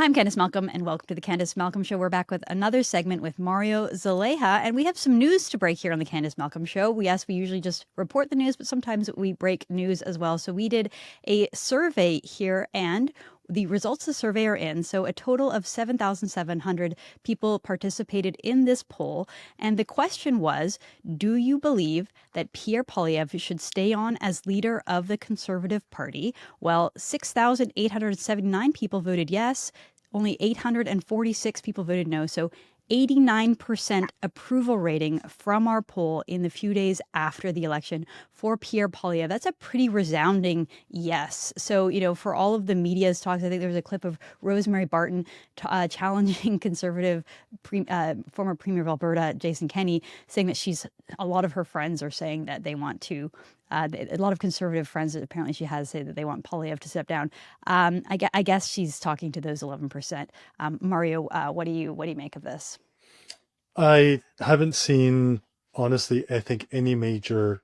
Hi, I'm Candice Malcolm, and welcome to the Candice Malcolm Show. We're back with another segment with Mario Zelaya, and we have some news to break here on the Candice Malcolm Show. We usually just report the news, but sometimes we break news as well. So we did a survey here, and the results of the survey are in. So a total of 7,700 people participated in this poll. And the question was, do you believe that Pierre Poilievre should stay on as leader of the Conservative Party? Well, 6,879 people voted yes. Only 846 people voted no. So 89% approval rating from our poll in the few days after the election for Pierre Poilievre. That's a pretty resounding yes. So, for all of the media's talks, I think there was a clip of Rosemary Barton challenging conservative former Premier of Alberta, Jason Kenney, saying that a lot of her friends are saying that they want to a lot of conservative friends that apparently she has say that they want Poilievre to step down. I guess she's talking to those 11%. Mario, what do you make of this? I haven't seen, honestly, I think any major,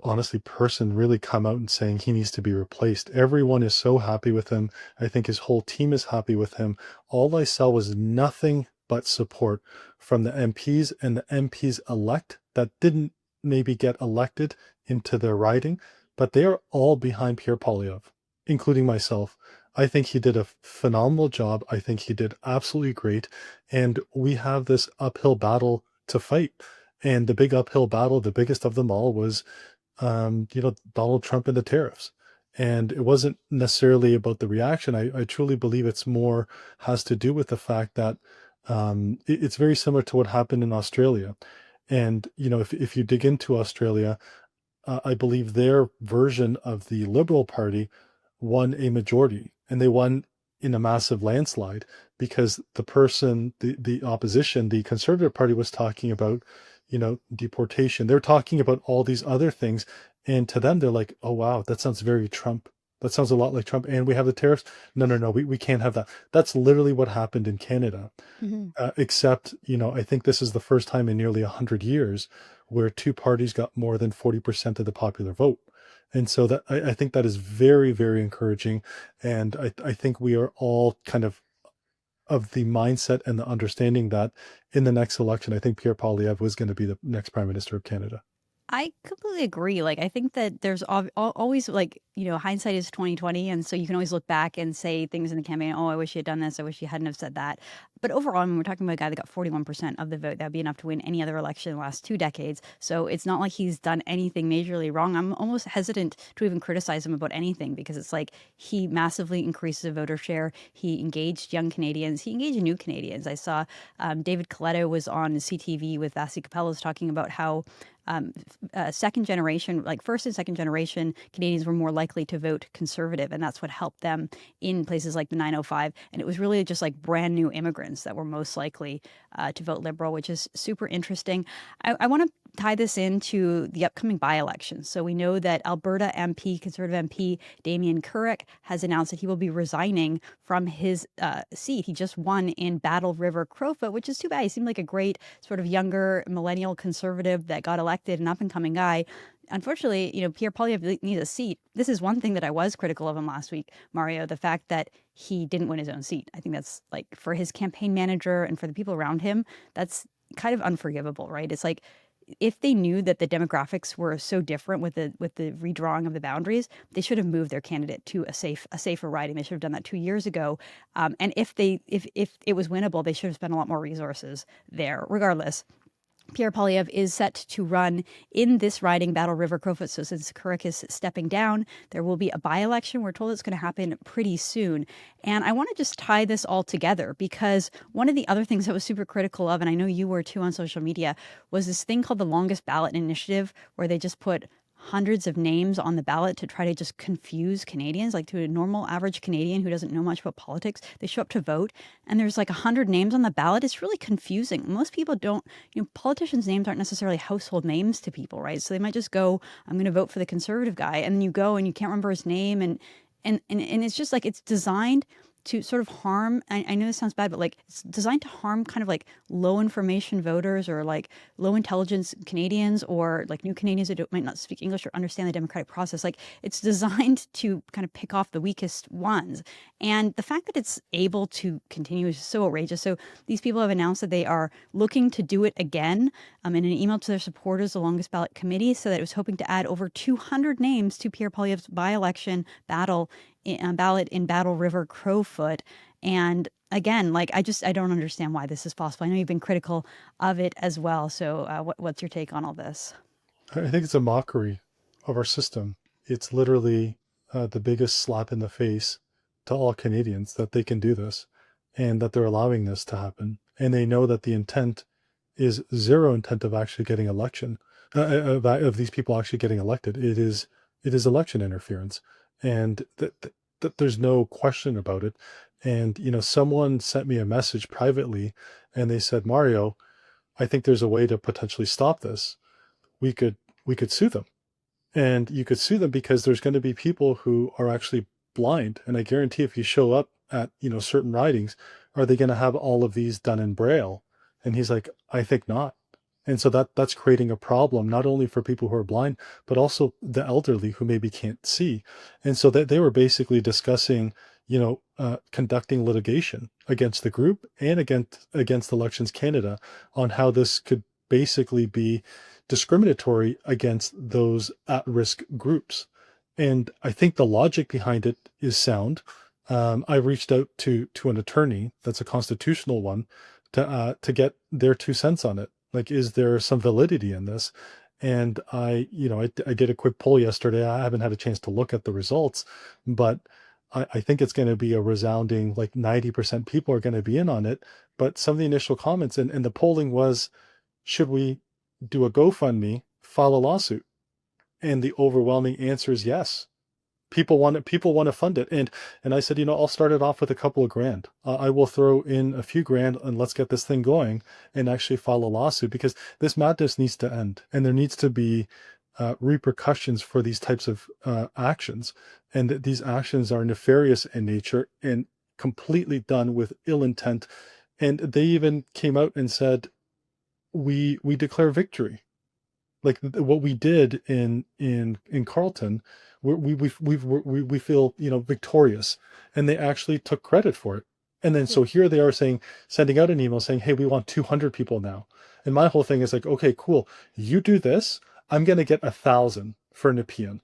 honestly, person really come out and saying he needs to be replaced. Everyone is so happy with him. I think his whole team is happy with him. All I saw was nothing but support from the MPs and the MPs elect that didn't maybe get elected into their riding, but they are all behind Pierre Poilievre, including myself. I think he did a phenomenal job. I think he did absolutely great. And we have this uphill battle to fight. And the big uphill battle, the biggest of them all, was Donald Trump and the tariffs. And it wasn't necessarily about the reaction. I truly believe it's more has to do with the fact that it's very similar to what happened in Australia. And, if you dig into Australia, I believe their version of the Liberal Party won a majority, and they won in a massive landslide because the opposition, the Conservative Party, was talking about, deportation. They're talking about all these other things. And to them, they're like, oh, wow, that sounds very Trump. That sounds a lot like Trump. And we have the tariffs. No, no, no, we can't have that. That's literally what happened in Canada. Mm-hmm. Except, I think this is the first time in nearly 100 years where two parties got more than 40% of the popular vote. And so that I think that is very, very encouraging. And I think we are all kind of the mindset and the understanding that in the next election, I think Pierre Poilievre was going to be the next Prime Minister of Canada. I completely agree. Like, I think that there's always hindsight is 2020, and so you can always look back and say things in the campaign. Oh, I wish you had done this. I wish you hadn't have said that. But overall, when we're talking about a guy that got 41% of the vote, that'd be enough to win any other election in the last 2 decades. So it's not like he's done anything majorly wrong. I'm almost hesitant to even criticize him about anything because it's like he massively increased the voter share. He engaged young Canadians. He engaged new Canadians. I saw David Coletto was on CTV with Vasi Capellos talking about how second generation, like first and second generation Canadians were more likely to vote conservative. And that's what helped them in places like the 905. And it was really just like brand new immigrants that were most likely to vote Liberal, which is super interesting. I want to tie this into the upcoming by-elections. So we know that Alberta MP, Conservative MP Damien Carrick has announced that he will be resigning from his seat. He just won in Battle River Crowfoot, which is too bad. He seemed like a great sort of younger millennial conservative that got elected, an up-and-coming guy. Unfortunately, Pierre Poilievre needs a seat. This is one thing that I was critical of him last week, Mario, the fact that he didn't win his own seat. I think that's like for his campaign manager and for the people around him, that's kind of unforgivable, right? It's like if they knew that the demographics were so different with the redrawing of the boundaries, they should have moved their candidate to a safer riding. They should have done that 2 years ago. And if it was winnable, they should have spent a lot more resources there. Regardless, Pierre Poilievre is set to run in this riding, Battle River Crowfoot. So since Carrick is stepping down, there will be a by-election. We're told it's going to happen pretty soon. And I want to just tie this all together because one of the other things I was super critical of, and I know you were too on social media, was this thing called the Longest Ballot Initiative, where they just put hundreds of names on the ballot to try to just confuse Canadians, like to a normal average Canadian who doesn't know much about politics. They show up to vote and there's like 100 names on the ballot. It's really confusing. Most people don't, politicians' names aren't necessarily household names to people, right? So they might just go, I'm going to vote for the conservative guy. And then you go and you can't remember his name. And it's just like it's designed to sort of harm. I know this sounds bad, but like it's designed to harm kind of like low information voters or like low intelligence Canadians or like new Canadians that might not speak English or understand the democratic process. Like it's designed to kind of pick off the weakest ones. And the fact that it's able to continue is so outrageous. So these people have announced that they are looking to do it again in an email to their supporters, the longest ballot committee, so that it was hoping to add over 200 names to Pierre Poilievre's by-election ballot in Battle River Crowfoot. And again, like I don't understand why this is possible. I know you've been critical of it as well. So what's your take on all this? I think it's a mockery of our system. It's literally the biggest slap in the face to all Canadians that they can do this and that they're allowing this to happen. And they know that the intent is zero intent of actually getting of these people actually getting elected. It is election interference, and that there's no question about it. And someone sent me a message privately, and they said, Mario, I think there's a way to potentially stop this. We could sue them, and you could sue them because there's going to be people who are actually blind, and I guarantee if you show up at certain ridings, are they going to have all of these done in braille? And he's like, I think not. And so that's creating a problem not only for people who are blind, but also the elderly who maybe can't see. And so that they were basically discussing conducting litigation against the group and against Elections Canada on how this could basically be discriminatory against those at-risk groups. And I think the logic behind it is sound. I reached out to an attorney that's a constitutional one to get their 2 cents on it. Like, is there some validity in this? And I did a quick poll yesterday. I haven't had a chance to look at the results, but I think it's going to be a resounding, like 90% people are going to be in on it. But some of the initial comments and the polling was, should we do a GoFundMe, file a lawsuit? And the overwhelming answer is yes. People want to fund it. And I said, I'll start it off with a couple of grand. I will throw in a few grand and let's get this thing going and actually file a lawsuit, because this madness needs to end, and there needs to be repercussions for these types of actions, and that these actions are nefarious in nature and completely done with ill intent. And they even came out and said, we declare victory. Like what we did in Carleton, we feel victorious, and they actually took credit for it. And then so here they are sending out an email saying, hey, we want 200 people now. And my whole thing is like, okay, cool, you do this, I'm gonna get 1,000 for Nepean.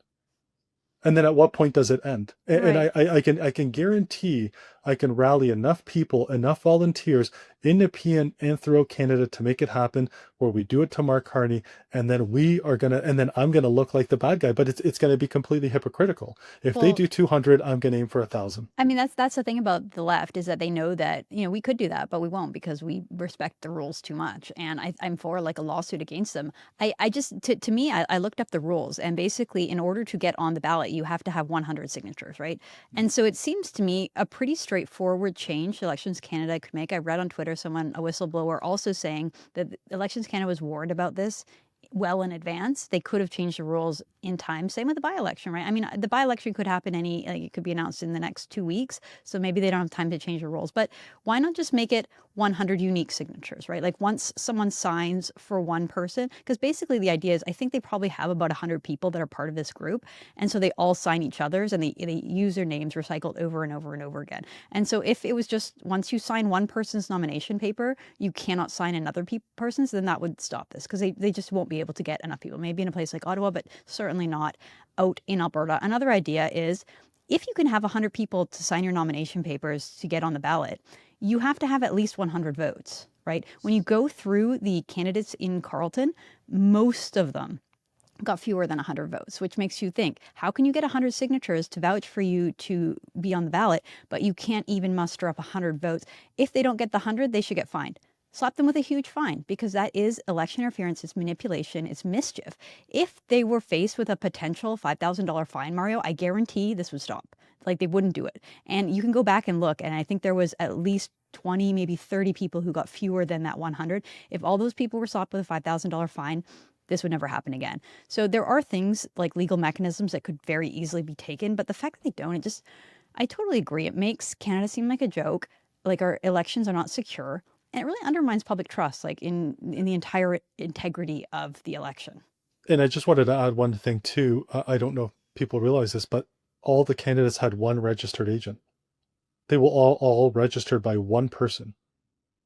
And then at what point does it end? And Right. I can guarantee I can rally enough people, enough volunteers in Nepean and throughout Canada to make it happen, where we do it to Mark Carney, and then I'm gonna look like the bad guy, but it's gonna be completely hypocritical. If they Well, do 200, I'm gonna aim for 1,000. I mean, that's the thing about the left, is that they know that, we could do that, but we won't because we respect the rules too much. And I'm for like a lawsuit against them. I just, to me, I looked up the rules, and basically in order to get on the ballot, you have to have 100 signatures, right? And so it seems to me a pretty straightforward change Elections Canada could make. I read on Twitter a whistleblower also saying that Elections Canada was warned about this well in advance. They could have changed the rules in time. Same with the by-election, right? I mean, the by-election could happen it could be announced in the next 2 weeks. So maybe they don't have time to change the rules. But why not just make it 100 unique signatures, right? Like once someone signs for one person, because basically the idea is I think they probably have about 100 people that are part of this group. And so they all sign each other's, and they use their names recycled over and over and over again. And so if it was just once you sign one person's nomination paper, you cannot sign another person's, then that would stop this, because they just won't be able to get enough people. Maybe in a place like Ottawa, but certainly not out in Alberta. Another idea is, if you can have 100 people to sign your nomination papers to get on the ballot, you have to have at least 100 votes, right? When you go through the candidates in Carleton, most of them got fewer than 100 votes, which makes you think, how can you get 100 signatures to vouch for you to be on the ballot, but you can't even muster up 100 votes? If they don't get the 100, they should get fined. Slap them with a huge fine, because that is election interference, it's manipulation, it's mischief. If they were faced with a potential $5,000 fine, Mario, I guarantee this would stop. Like, they wouldn't do it. And you can go back and look, and I think there was at least 20, maybe 30 people who got fewer than that 100. If all those people were slapped with a $5,000 fine, this would never happen again. So there are things like legal mechanisms that could very easily be taken, but the fact that they don't, I totally agree. It makes Canada seem like a joke, like our elections are not secure, and it really undermines public trust, like in the entire integrity of the election. And I just wanted to add one thing too. I don't know if people realize this, but all the candidates had one registered agent. They were all registered by one person,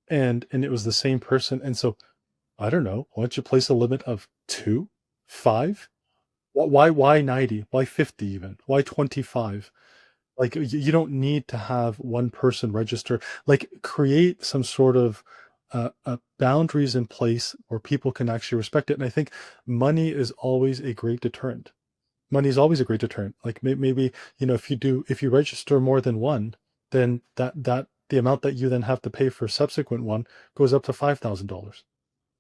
and it was the same person. And so I don't know. Why don't you place a limit of 2, 5? Why 90? Why 50 even? Why 25? Like you don't need to have one person register. Like create some sort of boundaries in place where people can actually respect it. And I think money is always a great deterrent. Money is always a great deterrent. Like maybe, if you register more than one, then that the amount that you then have to pay for a subsequent one goes up to $5,000.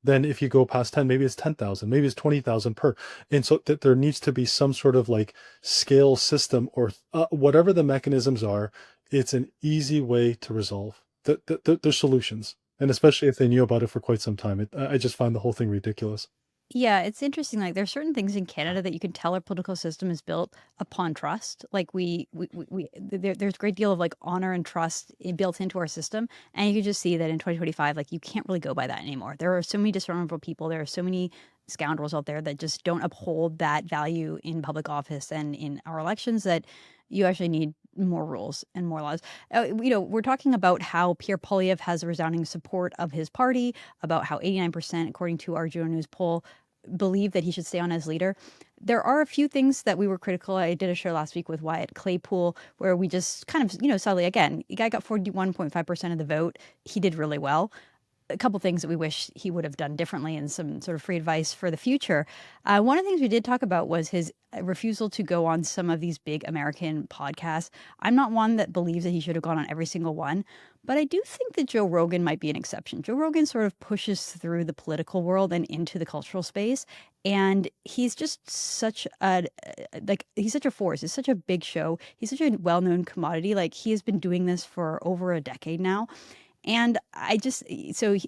Then if you go past 10, maybe it's 10,000, maybe it's 20,000 per. And so that there needs to be some sort of like scale system or whatever the mechanisms are. It's an easy way to resolve. There's solutions. And especially if they knew about it for quite some time. I just find the whole thing ridiculous. Yeah, it's interesting. Like, there's certain things in Canada that you can tell our political system is built upon trust. Like, there's a great deal of like honor and trust built into our system, and you can just see that in 2025, like you can't really go by that anymore. There are so many dishonorable people. There are so many scoundrels out there that just don't uphold that value in public office and in our elections. That you actually need more rules and more laws. We're talking about how Pierre Poilievre has a resounding support of his party, about how 89%, according to our Juno News poll, believe that he should stay on as leader. There are a few things that we were critical. I did a show last week with Wyatt Claypool where we just kind of, sadly, again, the guy got 41.5% of the vote. He did really well. A couple things that we wish he would have done differently and some sort of free advice for the future. One of the things we did talk about was his refusal to go on some of these big American podcasts. I'm not one that believes that he should have gone on every single one, but I do think that Joe Rogan might be an exception. Joe Rogan sort of pushes through the political world and into the cultural space, and he's just such a he's such a force. It's such a big show. He's such a well-known commodity. Like he has been doing this for over a decade now. And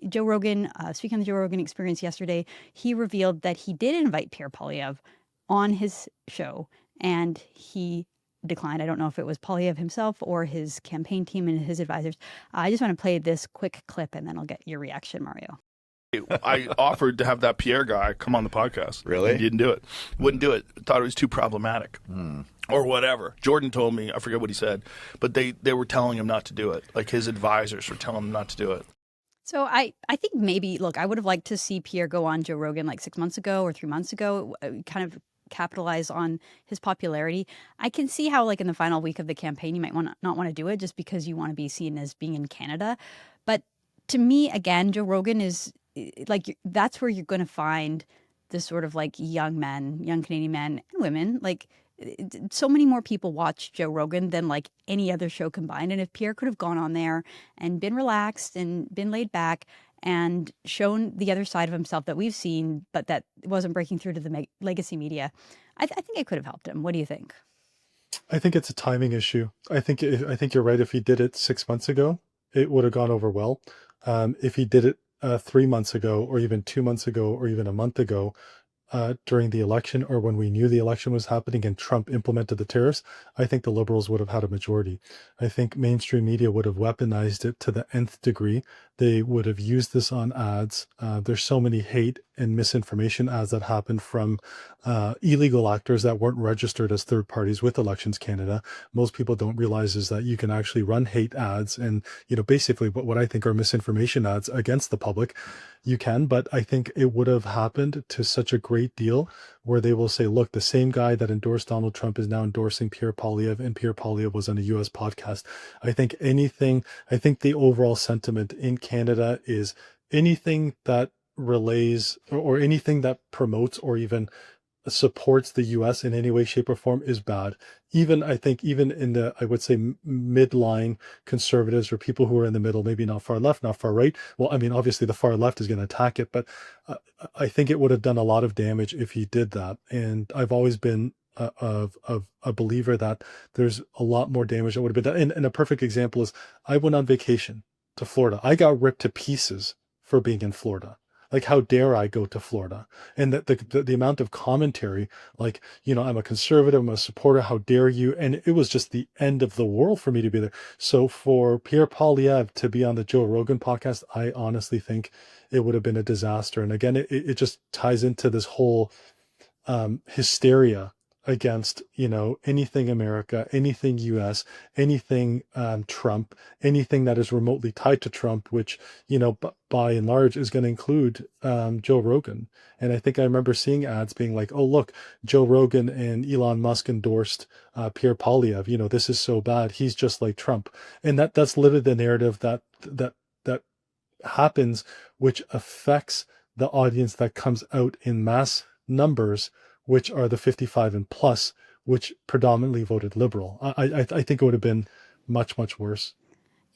Joe Rogan, speaking of the Joe Rogan experience yesterday, he revealed that he did invite Pierre Poilievre on his show, and he declined. I don't know if it was Poilievre himself or his campaign team and his advisors. I just want to play this quick clip, and then I'll get your reaction, Mario. I offered to have that Pierre guy come on the podcast. Really? He didn't do it. Wouldn't do it. Thought it was too problematic. Or whatever. Jordan told me, I forget what he said, but they were telling him not to do it. Like his advisors were telling him not to do it. So I think maybe, look, I would have liked to see Pierre go on Joe Rogan like 6 months ago or 3 months ago, kind of capitalize on his popularity. I can see how like in the final week of the campaign, you might not want to do it just because you want to be seen as being in Canada. But to me, again, Joe Rogan is like, that's where you're going to find this sort of like young Canadian men and women, like so many more people watch Joe Rogan than like any other show combined. And if Pierre could have gone on there and been relaxed and been laid back and shown the other side of himself that we've seen, but that wasn't breaking through to the legacy media, I think it could have helped him. What do you think? I think it's a timing issue. I think you're right. If he did it 6 months ago, it would have gone over well. If he did it 3 months ago, or even 2 months ago, or even a month ago, during the election, or when we knew the election was happening and Trump implemented the tariffs, I think the Liberals would have had a majority. I think mainstream media would have weaponized it to the nth degree. They would have used this on ads. There's so many hate and misinformation ads that happen from illegal actors that weren't registered as third parties with Elections Canada. Most people don't realize is that you can actually run hate ads and, basically what I think are misinformation ads against the public. You can, but I think it would have happened to such a great deal where they will say, look, the same guy that endorsed Donald Trump is now endorsing Pierre Poilievre, and Pierre Poilievre was on a US podcast. I think the overall sentiment in Canada is anything that relays or anything that promotes or even supports the US in any way, shape, or form is bad. Even in the, I would say, midline conservatives or people who are in the middle, maybe not far left, not far right. Well, I mean, obviously the far left is going to attack it, but I think it would have done a lot of damage if he did that. And I've always been of a believer that there's a lot more damage that would have been done. And a perfect example is I went on vacation to Florida. I got ripped to pieces for being in Florida. Like, how dare I go to Florida? And the amount of commentary, like, I'm a conservative, I'm a supporter, how dare you? And it was just the end of the world for me to be there. So for Pierre Poilievre to be on the Joe Rogan podcast, I honestly think it would have been a disaster. And again, it just ties into this whole hysteria against anything America, anything US, anything Trump, anything that is remotely tied to Trump, which by and large is going to include Joe Rogan. And I think I remember seeing ads being like, oh look, Joe Rogan and Elon Musk endorsed Pierre Poilievre. This is so bad, he's just like Trump. And that's literally the narrative that happens, which affects the audience that comes out in mass numbers, which are the 55 and plus, which predominantly voted liberal. I think it would have been much, much worse.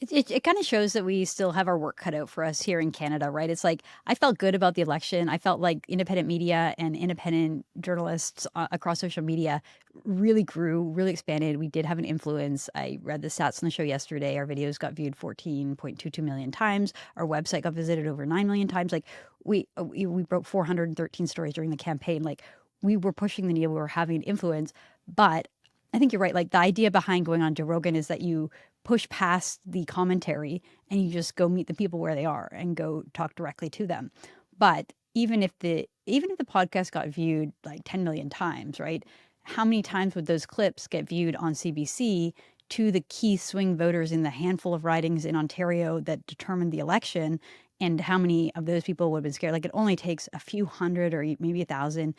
It kind of shows that we still have our work cut out for us here in Canada, right? It's like, I felt good about the election. I felt like independent media and independent journalists across social media really grew, really expanded. We did have an influence. I read the stats on the show yesterday. Our videos got viewed 14.22 million times. Our website got visited over 9 million times. Like, we broke 413 stories during the campaign. Like, we were pushing the needle. We were having influence. But I think you're right. Like, the idea behind going on Joe Rogan is that you push past the commentary and you just go meet the people where they are and go talk directly to them. But even if the podcast got viewed like 10 million times, right? How many times would those clips get viewed on CBC to the key swing voters in the handful of ridings in Ontario that determined the election? And how many of those people would have been scared? Like, it only takes a few hundred or maybe 1,000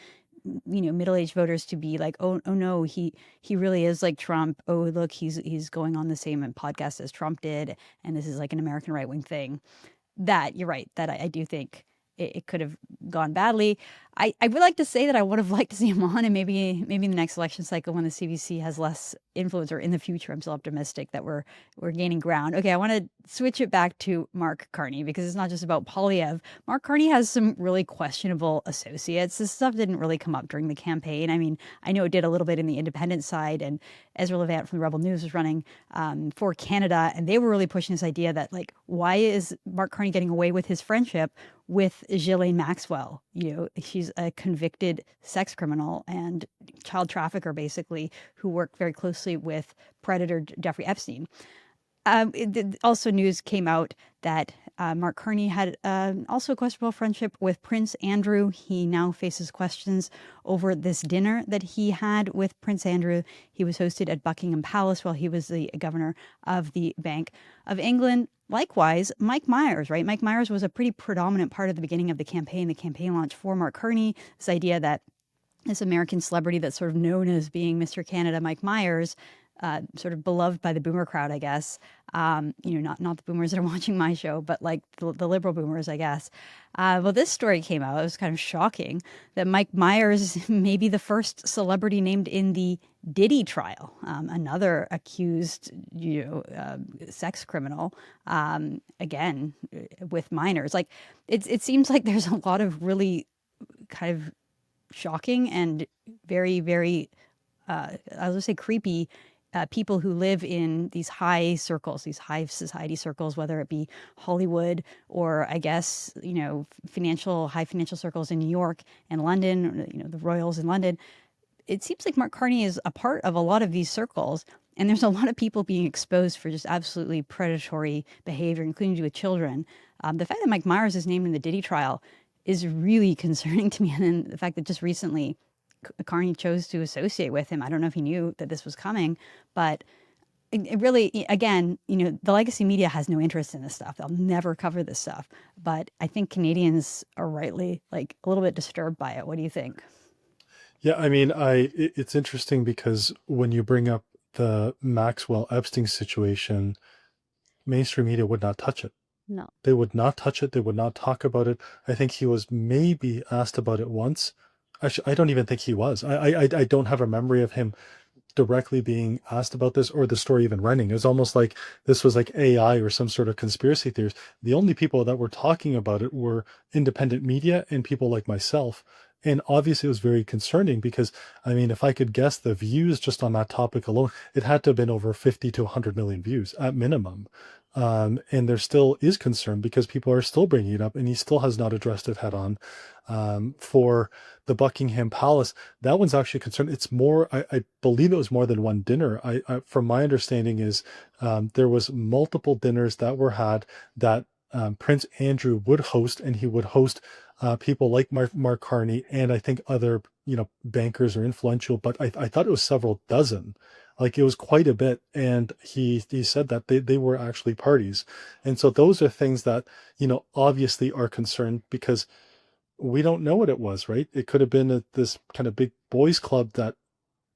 middle-aged voters to be like, oh no, he really is like Trump. Oh, look, he's going on the same podcast as Trump did, and this is like an American right-wing thing. That, you're right, that I do think it could have gone badly. I would like to say that I would have liked to see him on, and maybe in the next election cycle when the CBC has less influence, or in the future, I'm still optimistic that we're gaining ground. Okay, I want to switch it back to Mark Carney, because it's not just about Poilievre. Mark Carney has some really questionable associates. This stuff didn't really come up during the campaign. I mean, I know it did a little bit in the independent side, and Ezra Levant from the Rebel News was running for Canada, and they were really pushing this idea that, like, why is Mark Carney getting away with his friendship with Ghislaine Maxwell? She's a convicted sex criminal and child trafficker, basically, who worked very closely with predator Jeffrey Epstein. Also, news came out that Mark Carney had also a questionable friendship with Prince Andrew. He now faces questions over this dinner that he had with Prince Andrew. He was hosted at Buckingham Palace while he was the governor of the Bank of England. Likewise, Mike Myers, right? Mike Myers was a pretty predominant part of the beginning of the campaign launch for Mark Carney. This idea that this American celebrity that's sort of known as being Mr. Canada, Mike Myers, sort of beloved by the boomer crowd, I guess. Not the boomers that are watching my show, but like the liberal boomers, I guess. Well, this story came out. It was kind of shocking that Mike Myers may be the first celebrity named in the Diddy trial, another accused, sex criminal, again, with minors. Like, it seems like there's a lot of really kind of shocking and very, very, I was going to say creepy people who live in these high circles, these high society circles, whether it be Hollywood or, I guess, high financial circles in New York and London, the Royals in London. It seems like Mark Carney is a part of a lot of these circles, and there's a lot of people being exposed for just absolutely predatory behavior, including with children. The fact that Mike Myers is named in the Diddy trial is really concerning to me. And then the fact that just recently Carney chose to associate with him. I don't know if he knew that this was coming, but it really, again, the legacy media has no interest in this stuff. They'll never cover this stuff. But I think Canadians are rightly like a little bit disturbed by it. What do you think? Yeah, I mean, it's interesting because when you bring up the Maxwell Epstein situation, mainstream media would not touch it. No. They would not touch it. They would not talk about it. I think he was maybe asked about it once. Actually, I don't even think he was. I don't have a memory of him directly being asked about this or the story even running. It was almost like this was like AI or some sort of conspiracy theories. The only people that were talking about it were independent media and people like myself. And obviously it was very concerning because, I mean, if I could guess the views just on that topic alone, it had to have been over 50 to 100 million views at minimum. And there still is concern because people are still bringing it up, and he still has not addressed it head on. For the Buckingham Palace, that one's actually concerned. It's more, I believe it was more than one dinner. From my understanding is there was multiple dinners that were had that Prince Andrew would host, and he would host people like Mark Carney and I think other bankers or influential, but I thought it was several dozen. Like it was quite a bit, and he said that they were actually parties, and so those are things that obviously are concerned because we don't know what it was, right? It could have been this kind of big boys club that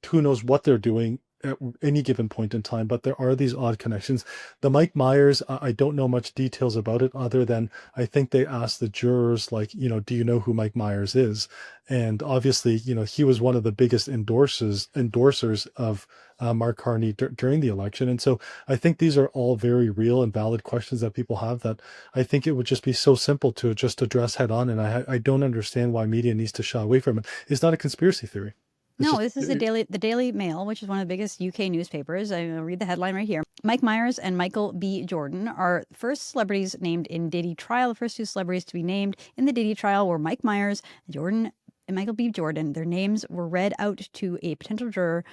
who knows what they're doing at any given point in time, but there are these odd connections. The Mike Myers, I don't know much details about it other than I think they asked the jurors, like, do you know who Mike Myers is? And obviously, he was one of the biggest endorsers of Mark Carney during the election. And so I think these are all very real and valid questions that people have that I think it would just be so simple to just address head on. And I don't understand why media needs to shy away from it. It's not a conspiracy theory. No, this is the Daily Mail, which is one of the biggest UK newspapers. I'll read the headline right here. Mike Myers and Michael B. Jordan are first celebrities named in Diddy trial. The first two celebrities to be named in the Diddy trial were Mike Myers and Michael B. Jordan. Their names were read out to a potential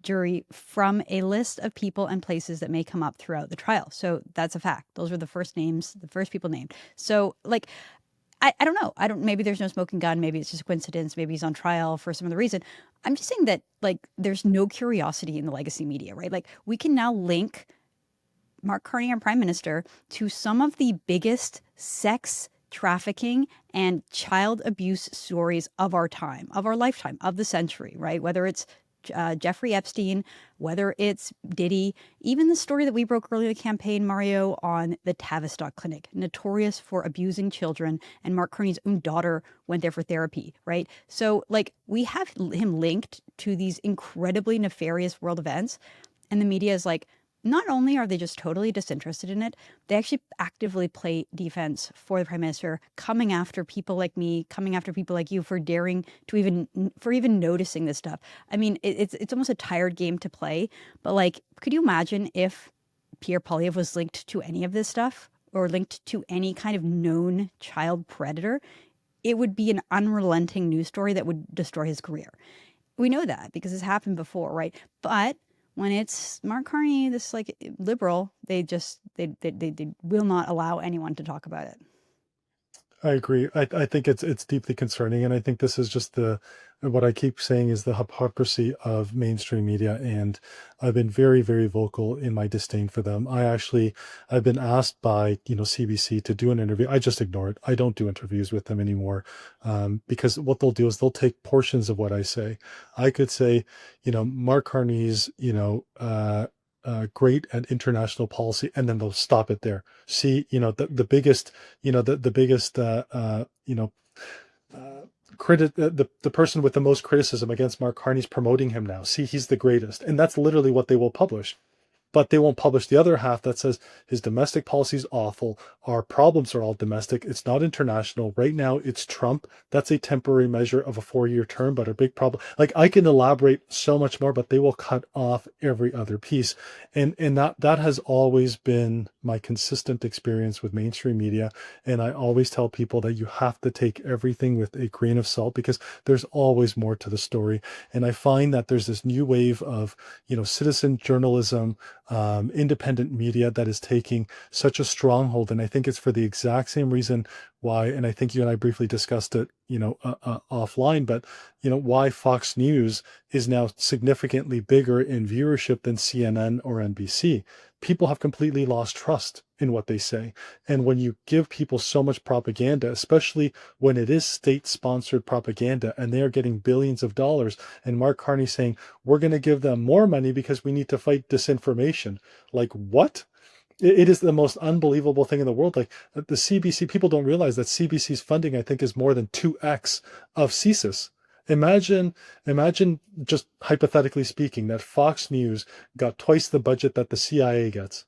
jury from a list of people and places that may come up throughout the trial. So that's a fact. Those were the first names, the first people named. So I don't know. Maybe there's no smoking gun. Maybe it's just a coincidence. Maybe he's on trial for some other reason. I'm just saying that there's no curiosity in the legacy media, right? We can now link Mark Carney, our prime minister, to some of the biggest sex trafficking and child abuse stories of our time, of our lifetime, of the century, right? Whether it's Jeffrey Epstein, whether it's Diddy, even the story that we broke earlier in the campaign, Mario, on the Tavistock Clinic, notorious for abusing children, and Mark Carney's own daughter went there for therapy, right? So we have him linked to these incredibly nefarious world events, and the media is not only are they just totally disinterested in it, they actually actively play defense for the prime minister, coming after people like me, coming after people like you for daring to even noticing this stuff. I mean, it's almost a tired game to play, but could you imagine if Pierre Poilievre was linked to any of this stuff or linked to any kind of known child predator? It would be an unrelenting news story that would destroy his career. We know that because it's happened before, right? But when it's Mark Carney, this liberal, they will not allow anyone to talk about it. I agree. I think it's deeply concerning, and I think this is just what I keep saying is the hypocrisy of mainstream media, and I've been very, very vocal in my disdain for them. I've been asked by CBC to do an interview. I just ignore it. I don't do interviews with them anymore, because what they'll do is they'll take portions of what I say. I could say, Mark Carney's, great at international policy, and then they'll stop it there. See, the biggest, the biggest, the person with the most criticism against Mark Carney's promoting him now. See, he's the greatest, and that's literally what they will publish. But they won't publish the other half that says his domestic policy is awful. Our problems are all domestic. It's not international. Right now, it's Trump. That's a temporary measure of a 4-year term, but a big problem. I can elaborate so much more, but they will cut off every other piece. And that has always been my consistent experience with mainstream media. And I always tell people that you have to take everything with a grain of salt because there's always more to the story. And I find that there's this new wave of, citizen journalism, independent media that is taking such a stronghold. And I think it's for the exact same reason why, and I think you and I briefly discussed it, offline, but, why Fox News is now significantly bigger in viewership than CNN or NBC. People have completely lost trust in what they say. And when you give people so much propaganda, especially when it is state-sponsored propaganda and they are getting billions of dollars, and Mark Carney saying, we're going to give them more money because we need to fight disinformation. What? It is the most unbelievable thing in the world. The CBC, people don't realize that CBC's funding, I think, is more than 2x of CSIS. Imagine just hypothetically speaking, that Fox News got twice the budget that the CIA gets.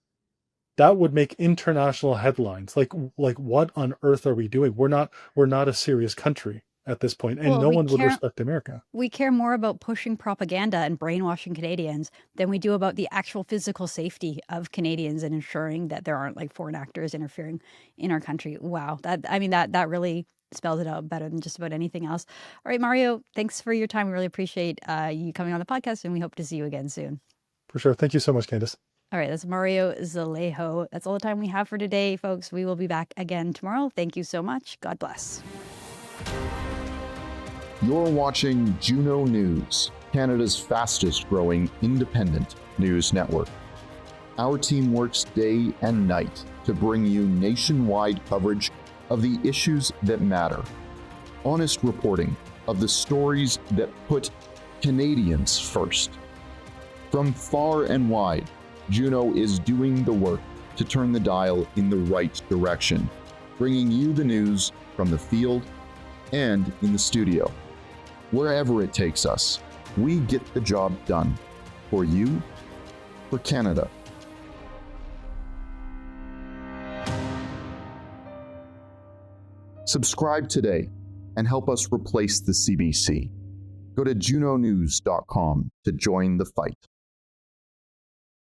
That would make international headlines. What on earth are we doing? We're not a serious country. at this point, and Well, no we one would care respect America. we care more about pushing propaganda and brainwashing Canadians than we do about the actual physical safety of Canadians and ensuring that there aren't like foreign actors interfering in our country. Wow, that really spells it out better than just about anything else. All right, Mario, thanks for your time. We really appreciate you coming on the podcast, and we hope to see you again soon. For sure. Thank you so much, Candice. All right, that's Mario Zelaya. That's all the time we have for today, folks. We will be back again tomorrow. Thank you so much. God bless. You're watching Juno News, Canada's fastest growing independent news network. Our team works day and night to bring you nationwide coverage of the issues that matter. Honest reporting of the stories that put Canadians first. From far and wide, Juno is doing the work to turn the dial in the right direction, bringing you the news from the field and in the studio. Wherever it takes us, we get the job done. For you, for Canada. Subscribe today and help us replace the CBC. Go to junonews.com to join the fight.